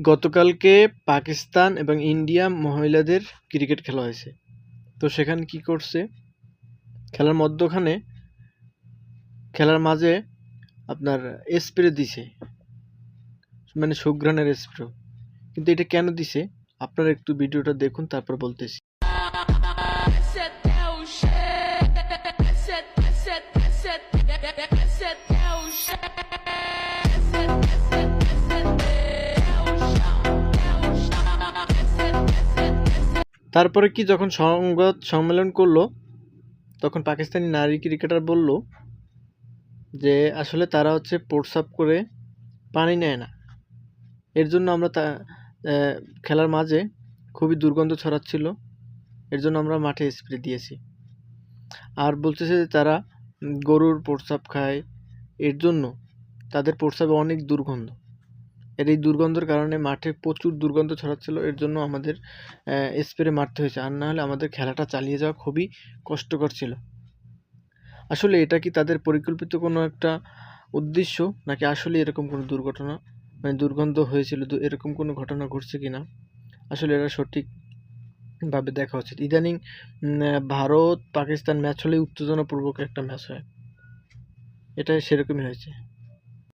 গতকালকে পাকিস্তান এবং ইন্ডিয়া মহিলাদের ক্রিকেট খেলা হয়েছে। তো সেখানে কি করছে, খেলার মধ্যখানে খেলার মাঝে আপনার স্প্রে দিছে, মানে সুঘ্রাণের স্প্রে। কিন্তু এটা কেন দিছে আপনারা একটু ভিডিওটা দেখুন, তারপর বলতেছি। তারপরে কি, যখন সংবাদ সম্মেলন করলো তখন পাকিস্তানি নারী ক্রিকেটার বলল যে আসলে তারা প্রস্রাব করে পানি নেয় না, এর জন্য আমরা খেলার মাঝে খুবই দুর্গন্ধ ছড়াচ্ছিল, এর জন্য আমরা মাঠে স্প্রে দিয়েছি। আর বলতেছে যে তারা গরুর প্রস্রাব খায়, এর জন্য তাদের প্রস্রাবে অনেক দুর্গন্ধ, এই দুর্গন্ধের কারণে মাঠে প্রচুর দুর্গন্ধ ছড়াচ্ছিল, এর জন্য আমাদের স্প্রে মারতে হয়েছে, আর না হলে আমাদের খেলাটা চালিয়ে যাওয়া খুবই কষ্টকর ছিল। আসলে এটা কি তাদের পরিকল্পিত কোনো একটা উদ্দেশ্য, নাকি আসলে এরকম কোনো দুর্ঘটনা, মানে দুর্গন্ধ হয়েছিল, এরকম কোনো ঘটনা ঘটছে কিনা আসলে এটা সঠিকভাবে দেখা উচিত। ইদানিং ভারত পাকিস্তান ম্যাচ হলে উত্তেজনাপূর্বক একটা ম্যাচ হয়, এটা সেরকমই হয়েছে।